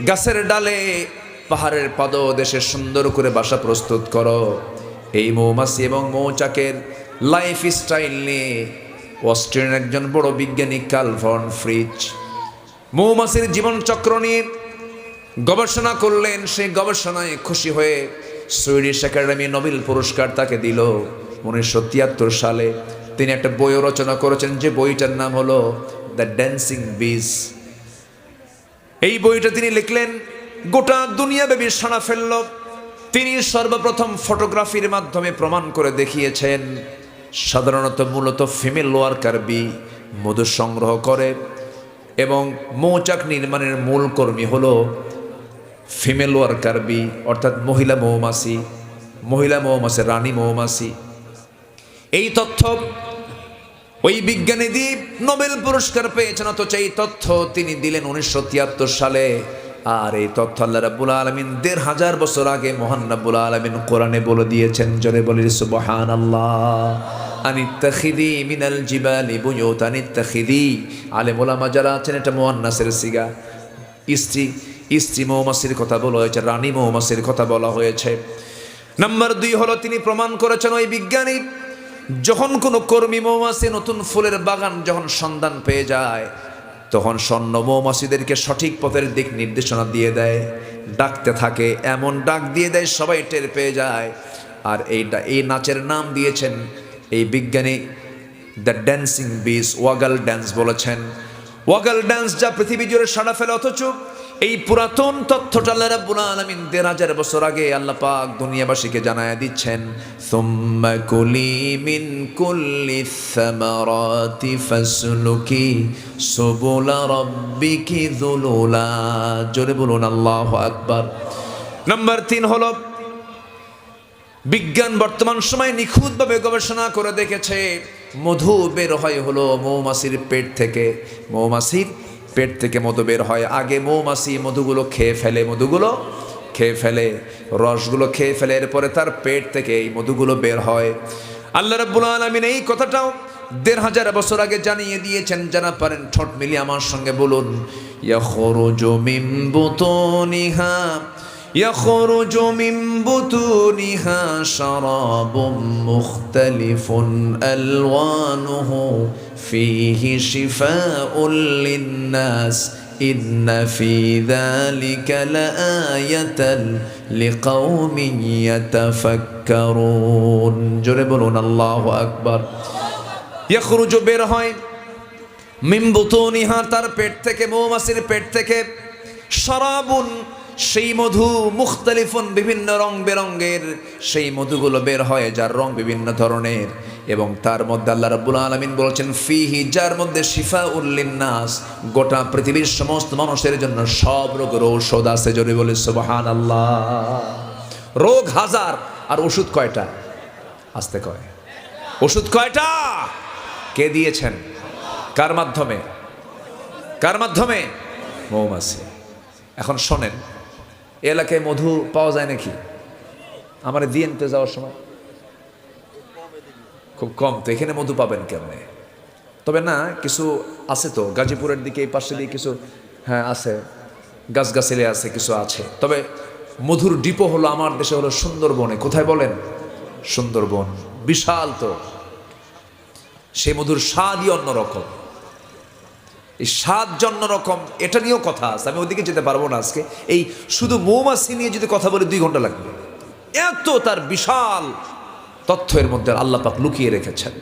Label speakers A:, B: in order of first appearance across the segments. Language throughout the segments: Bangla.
A: গাছের ডালে, পাহাড়ের পাদদেশে সুন্দর করে বাসা প্রস্তুত করো। এই মৌমাছি এবং মৌচাকের লাইফ স্টাইল নিয়ে অস্ট্রিয়ার একজন বড় বিজ্ঞানী কার্ল ভন ফ্রিচ মৌমাছির জীবনচক্র নিয়ে গবেষণা করলেন। সেই গবেষণায় খুশি হয়ে সুইডিশ একাডেমি নোবেল পুরস্কার তাকে দিল 1973 সালে। তিনি একটা বইও রচনা করেছেন, যে বইটার নাম হলো দ্য ড্যান্সিং বিজ। এই বইটা তিনি লিখলেন, গোটা দুনিয়াব্যাপী সাড়া ফেলল। তিনি সর্বপ্রথম ফটোগ্রাফির মাধ্যমে প্রমাণ করে দেখিয়েছেন সাধারণত মূলত ফিমেল ওয়ার্কার বি মধু সংগ্রহ করে এবং মৌচাক নির্মাণের মূল কর্মী হলো ফিমেল ওয়ার্কার বি, অর্থাৎ মহিলা মৌমাছি, রানী মৌমাছি। এই তথ্য ওই বিজ্ঞানীদি নোবেল পুরস্কার পেয়েছেন, অথচ এই তথ্য তিনি দিলেন 1973 সালে। আর এই তথ্য আল্লাহ রাব্বুল আলামিন 1500 বছর আগে মহান রাব্বুল আলামিন কোরআনে বলে দিয়েছেন। জোরে বলি সুবহানাল্লাহ। আনিত্তাখিদি মিনাল জিবালি বুয়ুতান, আনিত্তাখিদি। আলেম ওলামা যারা আছেন, এটা মুয়ান্নাসের সিগা, স্ত্রী মৌমাছির কথা বলা হয়েছে, রানী মৌমাছির কথা বলা হয়েছে। নাম্বার 2 হলো, তিনি প্রমাণ করেছেন ওই বিজ্ঞানী যখন কোনো কর্মী মৌমাছি নতুন ফুলের বাগান যখন সন্ধান পেয়ে যায়, তখন স্বর্ণ মৌমাছিদেরকে সঠিক পথের দিক নির্দেশনা দিয়ে দেয়, ডাকতে থাকে, এমন ডাক দিয়ে দেয় সবাই টের পেয়ে যায়। আর এই নাচের নাম দিয়েছেন এই বিজ্ঞানী দ্য ড্যান্সিং বিজ, ওয়াগল ড্যান্স বলেছেন। ওয়াগল ড্যান্স যা পৃথিবী জুড়ে সাড়া ফেলে, অথচ এই পুরাতন তথ্যটা আল্লাহ রাব্বুল আলামিন 1500 বছর আগে আল্লাহ পাক দুনিয়াবাসীকে জানায়া দিচ্ছেন। সুম্মা কুলি মিন কুল্লি সামারাতি ফাসলুকি সুবুলা রাব্বিকি যুলুলা। জোরে বলুন আল্লাহু আকবার। নাম্বার 3 হলো, বিজ্ঞান বর্তমান সময়ে নিখুঁতভাবে গবেষণা করে দেখেছে মধু বের হয় হলো মৌমাছির পেট থেকে। মৌমাছির পেট থেকে মধু বের হয়। আগে মৌমাছি মধুগুলো খেয়ে ফেলে, রসগুলো খেয়ে ফেলে, এরপরে তার পেট থেকে এই মধুগুলো বের হয়। আল্লাহ রাব্বুল আলামিন এই কথাটাও 1500 বছর আগে জানিয়ে দিয়েছেন। যারা পারেন ঠোঁট মিলিয়ে আমার সঙ্গে বলুন, ইয়াখরুজু মিন বুতুনিহা শারাবুম মুখতালিফুন আলওয়ানুহু ফীহি শিফাউল লিন্নাস ইন্না ফী যালিকা লাআয়াতান লিকাওমিন ইয়াতাফাক্কারুন। জোরে বলুন আল্লাহু আকবার। ইয়াখরুজু বের হয় মিন বুতুনিহা, তার পেট থেকে, মৌমাছির পেট থেকে, শারাবুন সেই মধু, মুখতালিফুন বিভিন্ন রং বেরঙ্গের সেই মধুগুলো বের হয়, যার রং বিভিন্ন ধরনের। এবং তার মধ্যে আল্লাহ রাব্বুল আলামিন বলেছেন ফিহি, যার মধ্যে শিফাউল লিন্নাস, গোটা পৃথিবীর সমস্ত মানুষের জন্য সব রোগের ঔষধ আছে। জোরে বলে সুবহানাল্লাহ। রোগ হাজার, আর ওষুধ কয়টা? আস্তে কয়, ওষুধ কয়টা? কে দিয়েছেন? কার মাধ্যমে? মৌমাছি। এখন শোনেন, এলাকায় মধু পাওয়া যায় নাকি? আমার দিয়েনতে যাওয়ার সময় খুব কম, তো এখানে মধু পাবেন কেমনে? তবে না, কিছু আছে তো গাজীপুরের দিকে, এই পাশে দিয়ে কিছু, হ্যাঁ আছে, গাছগাছালি আছে, কিছু আছে। তবে মধুর ডিপো হলো আমার দেশে হলো সুন্দরবনে। কোথায় বলেন? সুন্দরবন, বিশাল তো। সেই মধুর স্বাদই অন্যরকম। এই স্বাদ অন্য রকম, এটা নিয়েও কথা আছে। আমি ওদিকে যেতে পারবো না আজকে। এই শুধু মৌমাছি নিয়ে যদি কথা বলে 2 ঘন্টা লাগবে, এত তার বিশাল তথ্যের মধ্যে আল্লাহ পাক লুকিয়ে রেখেছেন।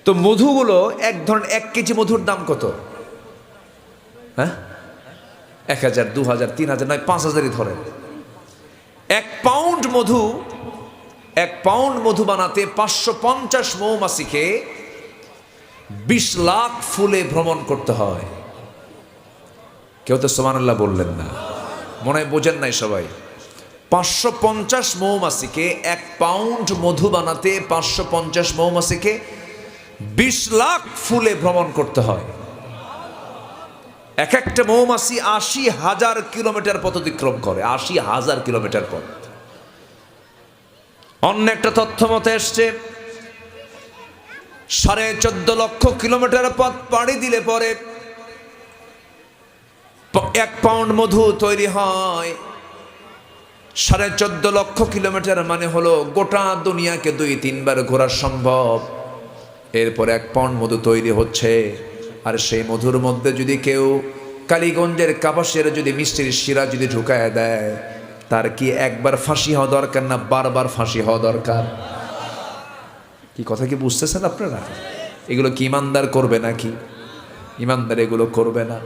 A: তো মধুগুলো এক ধরনের, 1 কেজি মধুর দাম কত? হ্যাঁ, 1000, 2000, 3000, নয় 5000ই ধরেন। 1 পাউন্ড মধু বানাতে 550 মৌমাছিকে 20 লাখ ফুলে ভ্রমণ করতে হয়। কেউ তো সুবহানাল্লাহ বললেন না, মনে হয় বোঝেন নাই সবাই। 550 মৌমাছিকে 1 পাউন্ড মধু বানাতে 550 মৌমাছিকে 20 লাখ ফুলে ভ্রমণ করতে হয়। এক একটা মৌমাছি 80,000 কিলোমিটার পথ অতিক্রম করে, 80,000 কিলোমিটার পথ। অন্য একটা তথ্য মতে এসছে 14.5 লক্ষ কিলোমিটার পথ পাড়ি দিলে পরে 1 পাউন্ড মধু তৈরি হয় 14.5 লক্ষ কিলোমিটার, মানে হলো গোটা দুনিয়াকে 2-3 বার ঘোরা সম্ভব। এরপর 1 পাউন্ড মধু তৈরি হচ্ছে, আর সেই মধুর মধ্যে যদি কেউ কালীগঞ্জের কাপাসের যদি মিষ্টির শিরা যদি ঢুকায় দেয়, তার কি একবার ফাঁসি হওয়া দরকার না বারবার ফাঁসি হওয়া দরকার? কি কথা কি বুঝতেছেন আপনারা? এগুলো কি ইমানদার করবে নাকি? ইমানদার এগুলো করবে না,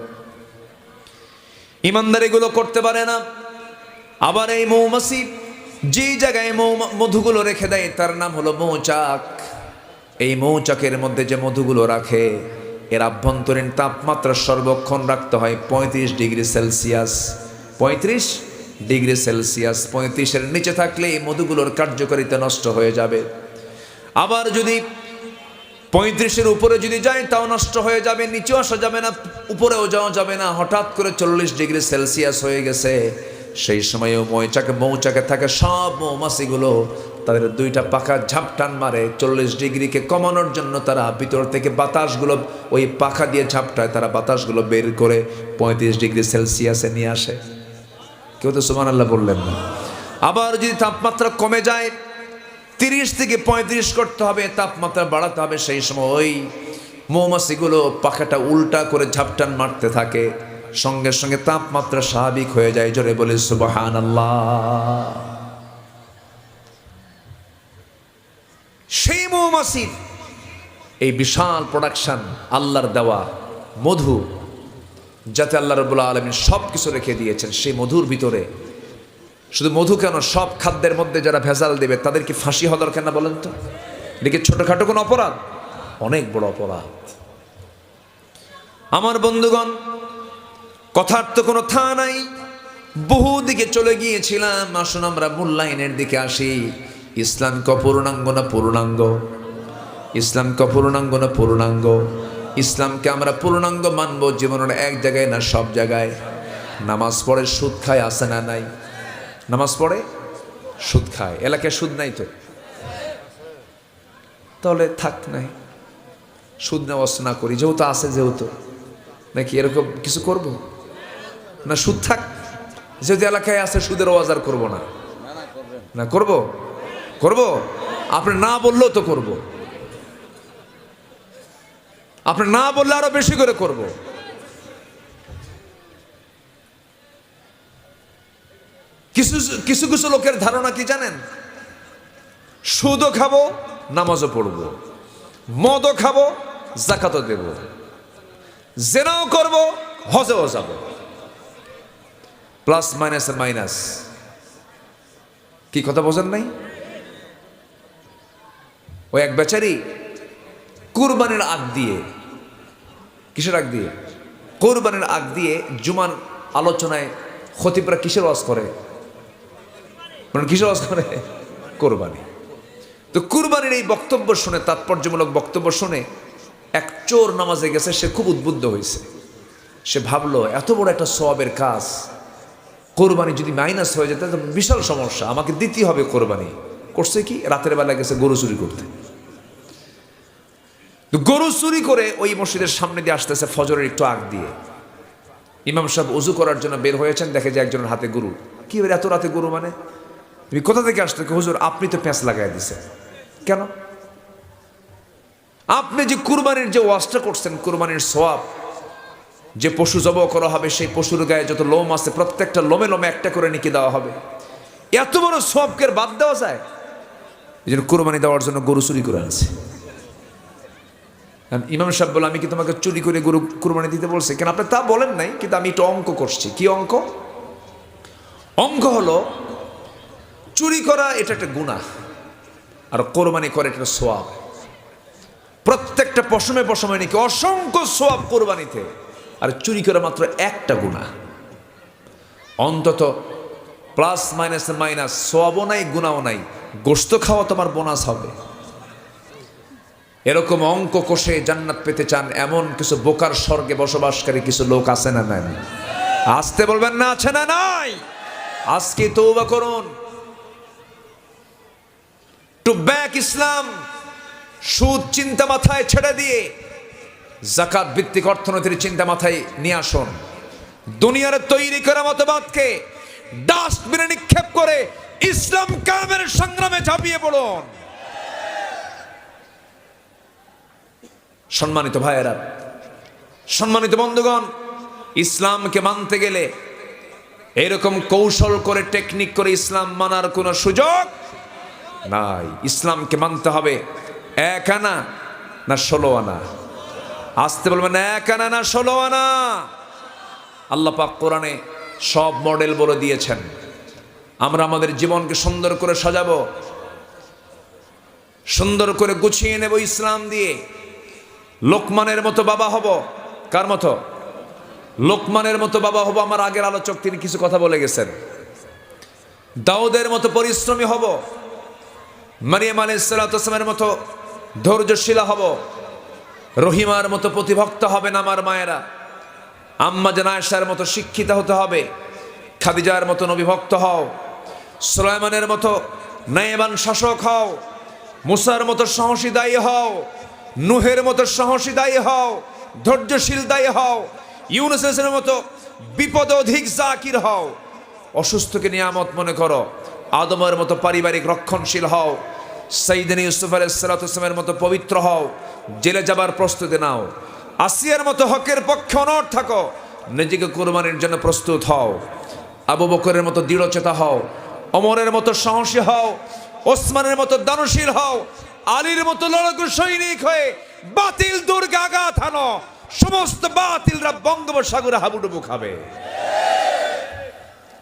A: ইমানদার এগুলো করতে পারে না। আবার এই মৌমাছি যে জায়গায় মধুগুলো রেখে দেয় তার নাম হলো মৌচাক। এই মৌচাকের মধ্যে যে মধুগুলো রাখে, এর আভ্যন্তরীণ তাপমাত্রা সর্বক্ষণ রাখতে হয় 35 ডিগ্রি সেলসিয়াস। 35 ডিগ্রি সেলসিয়াস, 35-এর নিচে থাকলে এই মধুগুলোর কার্যকারিতা নষ্ট হয়ে যাবে। আবার যদি 35-এর উপরে যদি যায় তাও নষ্ট হয়ে যাবে, নিচেও আসা যাবে না, উপরেও যাওয়া যাবে না। হঠাৎ করে 40 ডিগ্রি সেলসিয়াস হয়ে গেছে, সেই সময়ও মৌচাকে থাকে সব মৌমাছিগুলো তাদের 2টা পাখা ঝাপটান মারে 40 ডিগ্রিকে কমানোর জন্য। তারা ভিতর থেকে বাতাসগুলো ওই পাখা দিয়ে ঝাপটায়, তারা বাতাসগুলো বের করে 35 ডিগ্রি সেলসিয়াসে নিয়ে আসে। কেউ তো সুবহানাল্লাহ বললেন না। আবার যদি তাপমাত্রা কমে যায় 30 থেকে 35 করতে হবে, তাপমাত্রা বাড়াতে হবে, সেই সময় ওই মৌমাছিগুলো পাখাটা উল্টা করে ঝাপটান মারতে থাকে, সঙ্গে সঙ্গে তাপমাত্রা স্বাভাবিক হয়ে যায়। জোরে বলে সুবহানাল্লাহ। সেই মৌমাছির এই বিশাল প্রোডাকশন, আল্লাহর দেওয়া মধু, যাতে আল্লাহ রাব্বুল আলামিন সব কিছু রেখে দিয়েছেন, সেই মধুর ভিতরে শুধু মধু কেন, সব খাদ্যের মধ্যে যারা ভেজাল দেবে তাদের কি ফাঁসি হওয়া দরকার না বলেন তো? এটা কি ছোটখাটো কোনো অপরাধ? অনেক বড় অপরাধ। আমার বন্ধুগণ, কথার তো কোনো থা নাই, বহু দিকে চলে গিয়েছিলাম। আসুন আমরা মূল্যায়নের দিকে আসি। ইসলাম ক পূর্ণাঙ্গ না পূর্ণাঙ্গ? ইসলাম ক পূর্ণাঙ্গ না পূর্ণাঙ্গ? ইসলামকে আমরা পূর্ণাঙ্গ মানবো জীবনের এক জায়গায় না সব জায়গায়? নামাজ পড়ে সুদ খায়, আছে না নাই? নামাজ পড়ে সুদ খায়, এলাকায় সুদ নাই তো, তাহলে থাক নাই, সুদ নেওয়া না করি, যেহেতু আছে, যেহেতু নাকি এরকম কিছু করব না? সুদ থাক, যেহেতু এলাকায় আছে সুদের ওয়াজ আর করবো না। না করব, করব, আপনি না বললেও তো করব, আপনি না বললে আরো বেশি করে করব। কিছু কিছু লোকের ধারণা কি জানেন? সুদও খাবো, নামাজও পড়বো, মদও খাবো, যাকাতও দেব, জেনাও করব, হজেও যাব। Plus minus minus. কি কথা বোঝেন নাই? ওই এক বেচারি কুরবানির আগ দিয়ে, কিসের আগ দিয়ে? কুরবানির আগ দিয়ে জুমার আলোচনায় খতিবরা কিসের ওয়াজ করে? মানে কিসের ওয়াজ করে? কুরবানি। তো কুরবানির এই বক্তব্য শুনে, তাৎপর্যমূলক বক্তব্য শুনে এক চোর নামাজে গেছে, সে খুব উদ্বুদ্ধ হয়েছে। সে ভাবলো এত বড় একটা সওয়াবের কাজ, কোরবানি যদি মাইনাস হয়ে যেত তো বিশাল সমস্যা, আমাকে দিতে হবে কোরবানি। করছে কি? রাতের বেলা গেছে গরু চুরি করতে। গরু চুরি করে ওই মসজিদের সামনে দিয়ে আসতেছে ফজরের একটু আগ দিয়ে। ইমাম সাহেব উজু করার জন্য বের হয়েছেন, দেখে যে একজনের হাতে গরু। কি এত রাতে গরু মানে? তুমি কোথা থেকে আসতে? হুজুর আপনি তো পেঁচ লাগাই দিছেন। কেন? আপনি যে কুরবানির যে ওয়াজটা করছেন, কুরবানির সওয়াব, যে পশু জবাই করা হবে সেই পশুর গায়ে যত লোম আছে প্রত্যেকটা লোমে লোমে একটা করে নিকে দেওয়া হবে। এত বড় সওয়াবকে বাদ দেওয়া যায়? এই জন্য কুরবানি দেওয়ার জন্য গরু চুরি করে আনছে। ইমাম সাহেব বলে, আমি কি তোমাকে চুরি করে গরু কুরবানি দিতে বলছি? কেন আপনি তা বলেন নাই, কিন্তু আমি একটু অঙ্ক করছি। কি অঙ্ক? অঙ্ক হলো চুরি করা এটা একটা গুনাহ, আর কোরবানি করে এটা সওয়াব। প্রত্যেকটা পশমে পশমে নাকি অসংখ্য সওয়াব কোরবানিতে, আর চুরি করা মাত্র একটা গুনাহ। অন্তত প্লাস মাইনাস মাইনাস, সওয়াবও নাই গুনাহও নাই, গোশত খাওয়া তোমার বোনাস হবে। এরকম অঙ্ক কষে জান্নাত পেতে চান এমন কিছু বোকার স্বর্গে বসবাসকারী কিছু লোক আছে না নাই? আসতে বলবেন না, আছে না নাই? আজকে তওবা করুন, টু ব্যাক ইসলাম। সুদ চিন্তা মাথায় ছেড়ে দিয়ে জাকাত ভিত্তিক অর্থনীতির চিন্তা মাথায় নিয়ে আসুন। দুনিয়ার তৈরি করা মতবাদকে ডাস্টবিনে নিক্ষেপ করে ইসলাম কায়েমের সংগ্রামে ঝাঁপিয়ে পড়ুন। সম্মানিত ভাইয়েরা, সম্মানিত বন্ধুগণ, ইসলামকে মানতে গেলে এরকম কৌশল করে টেকনিক করে ইসলাম মানার কোনো সুযোগ নাই। ইসলামকে মানতে হবে 1 আনা না 16 আনা। আসতে বলবেন 1 আনা না 16 আনা। আল্লাহ পাক কোরআনে সব মডেল বলে দিয়েছেন। আমরা আমাদের জীবনকে সুন্দর করে সাজাবো, সুন্দর করে গুছিয়ে নেব ইসলাম দিয়ে। লোকমানের মতো বাবা হব। কার মতো? লোকমানের মতো বাবা হব। আমার আগের আলোচক তিনি কিছু কথা বলে গেছেন। দাউদের মতো পরিশ্রমী হব। মারিয়াম আলাইহিস সালামের মতো ধৈর্যশীলা হব। রহিমার মতো প্রতিভক্ত হবেন আমার মায়েরা। আম্মা জান আয়েশার মতো শিক্ষিতা হতে হবে। খাদিজার মতো নবীভক্ত হও। সুলাইমানের মতো নায়েবান শাসক হও। মুসার মতো সাহসী দায়ী হও। নূহের মতো সাহসী দায়ী হও। ধৈর্যশীল দায়ী হও। ইউনুসের মতো বিপদ অধিক জাকির হও। অসুস্থকে নিয়ামত মনে করো। আদমের মতো পারিবারিক রক্ষণশীল হও। সাইয়েদনা ইউসুফ আলাইহিস সালামের মতো পবিত্র হও। জেলে যাবার প্রস্তুতি নাও। আসিয়ার মতো হকের পক্ষে অনড় থাকো। নিজেকে কুরবানির জন্য প্রস্তুত হও। আবু বকরের মতো দৃঢ়চেতা হও। ওমরের মতো সাহসী হও। ওসমানের মতো দানশীল হও। আলীর মতো লড়াকু সৈনিক হয়ে বাতিল দুর্গে আঘাত হানো। সমস্ত বাতিলরা বঙ্গোপসাগরে হাবুডুবু খাবে।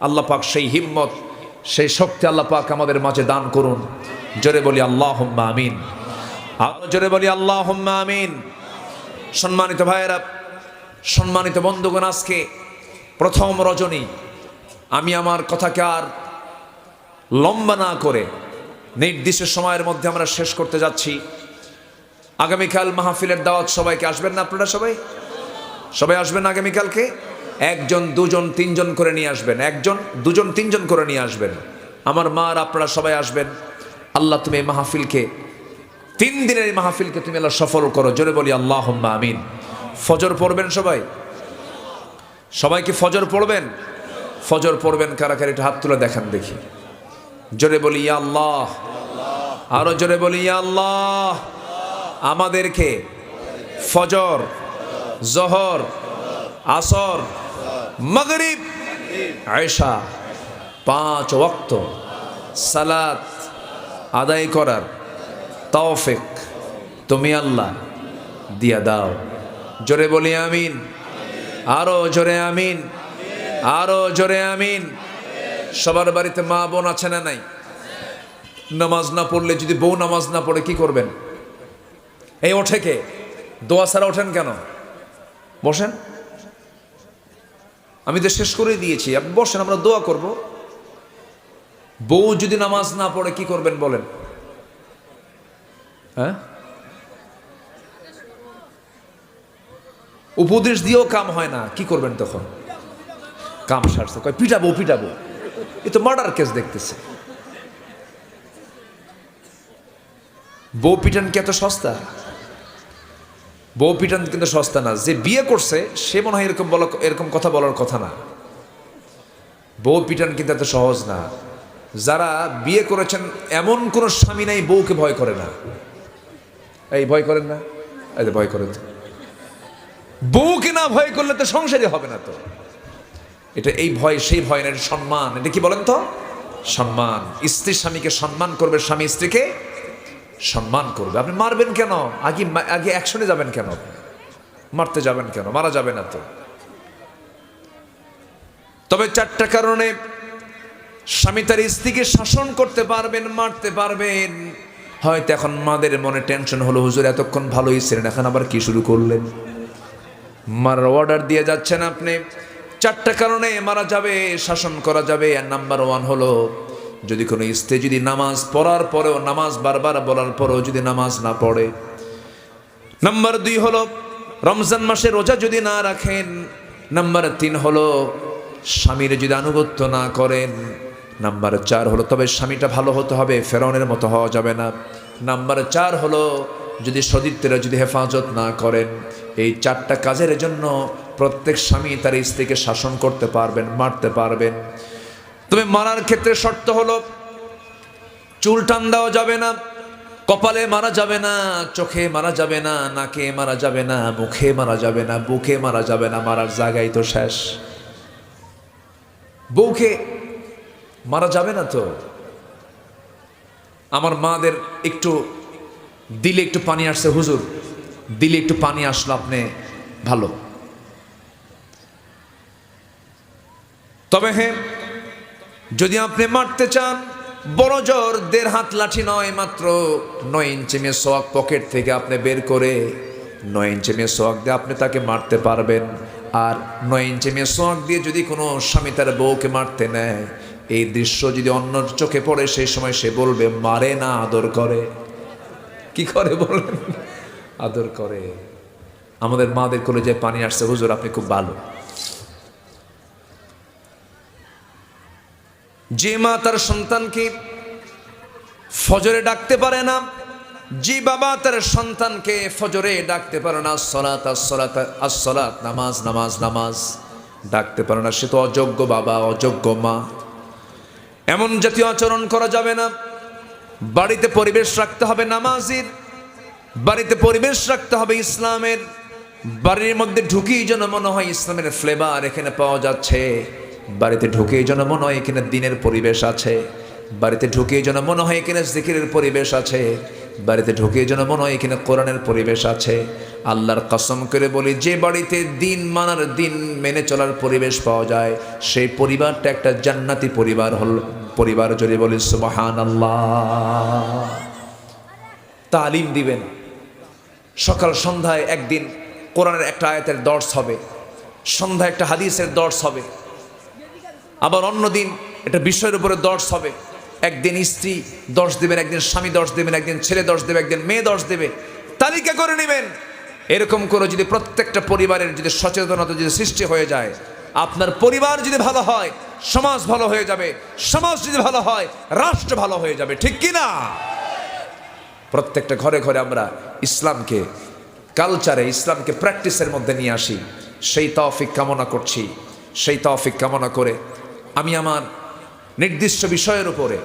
A: আল্লাহ পাক সেই হিম্মত, সেই শক্তি আল্লাহ পাক আমাদের মাঝে দান করুন। জোরে বলি আল্লাহুম্মা আমিন। আরো জোরে বলি আল্লাহুম্মা আমিন। সম্মানিত ভাইয়েরা, সম্মানিত বন্ধুগণ, আজকে প্রথম রজনী। আমি আমার কথাকে আর লম্বা না করে নির্দিষ্ট সময়ের মধ্যে আমরা শেষ করতে যাচ্ছি। আগামীকাল মাহফিলের দাওয়াত। সবাইকে আসবেন না? আপনারা সবাই সবাই আসবেন আগামীকালকে? 1 জন 2 জন 3 জন করে নিয়ে আসবেন। 1 জন 2 জন 3 জন করে নিয়ে আসবেন। আমার মা আর আপনারা সবাই আসবেন। আল্লাহ তুমি এই মাহফিলকে, 3 দিনের এই মাহফিলকে তুমি আল্লাহ সফল করো। জোরে বলি আল্লাহুম্মা আমিন। ফজর পড়বেন সবাই? সবাইকে ফজর পড়বেন? ফজর পড়বেন কারা কারা? একটু হাত তুলে দেখান দেখি। জোরে বলি ইয়া আল্লাহ। আরো জোরে বলি ইয়া আল্লাহ। আমাদেরকে ফজর, জোহর, আসর, মাগরিব, ইশা 5 ওয়াক্ত সালাত আদায় করার তৌফিক তুমি আল্লাহ দিয়া দাও। জোরে বলি আমিন। আরো জোরে আমিন। আরো জোরে আমিন। সবার বাড়িতে মা বোন আছে না নাই? নামাজ না পড়লে, যদি বউ নামাজ না পড়ে কি করবেন? এই ওঠে কে? দোয়া ছাড়া ওঠেন কেন? বসেন। আমি তো শেষ করে দিয়েছি, আপনি বসেন, আমরা দোয়া করব। বউ যদি নামাজ না পড়ে কি করবেন বলেন? হ্যাঁ, উপদেশ দিয়েও কাম হয় না, কি করবেন তখন? কাম সারছে, কয় পিটাবো পিটাবো। এ তো মার্ডার কেস দেখতেছে। বউ পিটান কি এত সস্তা? বউ পিটান কিন্তু সস্তা না। যে বিয়ে করছে সে মনে হয় এরকম কথা বলার কথা না। বউ পিটান কিন্তু এত সহজ না। যারা বিয়ে করেছেন এমন কোন স্বামী নাই বউকে ভয় করে না। এই ভয় করেন না? এই যে ভয় করেন। বউকে না ভয় করলে তো সংসারই হবে না। তো এটা এই ভয় সেই ভয় না, এটা সম্মান। এটা কি বলেন তো? সম্মান। স্ত্রী স্বামীকে সম্মান করবে, স্বামী স্ত্রীকে সম্মান করবে। আপনি মারবেন কেন? আগে অ্যাকশনে যাবেন কেন? মারতে যাবেন কেন? মারা যাবে না তো। তবে 4টা কারণে স্বামী তার স্ত্রীকে শাসন করতে পারবেন, মারতে পারবেন। হয়তো এখন মাদের মনে টেনশন হলো, হুজুর এতক্ষণ ভালোই ছিলেন, এখন আবার কি শুরু করলেন? মারার অর্ডার দিয়ে যাচ্ছেন আপনি। 4টা কারণে মারা যাবে, শাসন করা যাবে। আর নাম্বার 1 হলো, যদি কোনো স্ত্রী যদি নামাজ পড়ার পরেও, নামাজ বারবার বলার পরেও যদি নামাজ না পড়ে। নাম্বার 2 হলো, রমজান মাসে রোজা যদি না রাখেন। নাম্বার 3 হলো, স্বামীর যদি আনুগত্য না করেন। নাম্বার 4 হলো, তবে স্বামীটা ভালো হতে হবে, ফেরাউনের মতো হওয়া যাবে না। নাম্বার 4 হলো, যদি সতীত্বের যদি হেফাজত না করেন। এই 4টা কাজের জন্য প্রত্যেক স্বামী তার স্ত্রীকে শাসন করতে পারবেন, মারতে পারবেন। তবে মারার ক্ষেত্রে শর্ত হলো চুল টান দেওয়া যাবে না, কপালে মারা যাবে না, চোখে মারা যাবে না, নাকে মারা যাবে না, মুখে মারা যাবে না, বুকে মারা যাবে না। মারার জায়গায় তো শেষ। বউকে মারা যাবে না তো। আমার মাদের একটু দিলে একটু পানি আসছে, হুজুর দিলে একটু পানি আসলো, আপনি ভালো। তবে হ্যাঁ, যদি আপনি মারতে চান, বড় জোর 1.5 হাত লাঠি নয়, মাত্র 9 ইঞ্চি মেসোয়াক পকেট থেকে আপনি বের করে 9 ইঞ্চি মেসোয়াক দিয়ে আপনি তাকে মারতে পারবেন। আর 9 ইঞ্চি মেসোয়াক দিয়ে যদি কোনো স্বামী তার বউকে মারতে নেয়, এই দৃশ্য যদি অন্যর চোখে পড়ে, সেই সময় সে বলবে মারে না, আদর করে। কি করে বলেন? আদর করে। আমাদের মাদের কলেজে পানি আসছে, হুজুর আপনি খুব ভালো। যে মা তার সন্তানকে ফজরে ডাকতে পারে না, যে বাবা তার সন্তানকে ফজরে ডাকতে পারে না, আসসালাত আসসালাত আসসালাত, নামাজ নামাজ নামাজ ডাকতে পারে না, সে তো অযোগ্য বাবা, অযোগ্য মা। এমন জাতীয় আচরণ করা যাবে না। বাড়িতে পরিবেশ রাখতে হবে নামাজের, বাড়িতে পরিবেশ রাখতে হবে ইসলামের। বাড়ির মধ্যে ঢুকেই যেন মনে হয় ইসলামের ফ্লেভার এখানে পাওয়া যাচ্ছে। বাড়িতে ঢুকেই যেন মনে হয় এখানে দিনের পরিবেশ আছে। বাড়িতে ঢুকেই যেন মনে হয় এখানে জিকিরের পরিবেশ আছে। বাড়িতে ঢুকেই যেন মনে হয় এখানে কোরআনের পরিবেশ আছে। আল্লাহর কসম করে বলি, যে বাড়িতে দিন মানার, দিন মেনে চলার পরিবেশ পাওয়া যায়, সেই পরিবারটা একটা জান্নাতি পরিবার হল। পরিবার যদি বলি সুবহানাল্লাহ। তালিম দিবেন, সকাল সন্ধ্যায় একদিন কোরআনের একটা আয়াতের দর্স হবে, সন্ধ্যায় একটা হাদিসের দর্স হবে, আবার অন্যদিন একটা বিষয়ের উপরে দর্স হবে। একদিন স্ত্রী দর্শ দেবেন, একদিন স্বামী দর্শ দেবেন, একদিন ছেলে দর্শ দেবে, একদিন মেয়ে দর্শ দেবে। তালিকা করে নেবেন। এরকম করে যদি প্রত্যেকটা পরিবারের যদি সচেতনতা যদি সৃষ্টি হয়ে যায়, আপনার পরিবার যদি ভালো হয়, সমাজ ভালো হয়ে যাবে। সমাজ যদি ভালো হয়, রাষ্ট্র ভালো হয়ে যাবে। ঠিক কি না? প্রত্যেকটা ঘরে ঘরে আমরা ইসলামকে কালচারে, ইসলামকে প্র্যাকটিসের মধ্যে নিয়ে আসি, সেই তৌফিক কামনা করছি। সেই তৌফিক কামনা করে আমি আমার নির্দিষ্ট বিষয়ের উপরে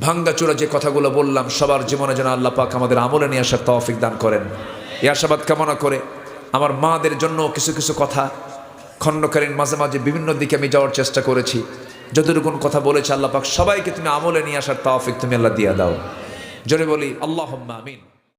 A: ভাঙ্গাচোরা যে কথাগুলো বললাম, সবার জীবনে যেন আল্লাহ পাক আমাদের আমলে নিয়ে আসার তৌফিক দান করেন, এই আশাবাদ কামনা করে আমার মাদের জন্য কিছু কিছু কথা খণ্ডকালীন মাঝে মাঝে বিভিন্ন দিকে আমি যাওয়ার চেষ্টা করেছি। যতটুকু কথা বলেছে আল্লাহ পাক সবাইকে তুমি আমলে নিয়ে আসার তৌফিক তুমি আল্লাহ দিয়ে দাও। জোরে বলি আল্লাহুম্মা আমিন।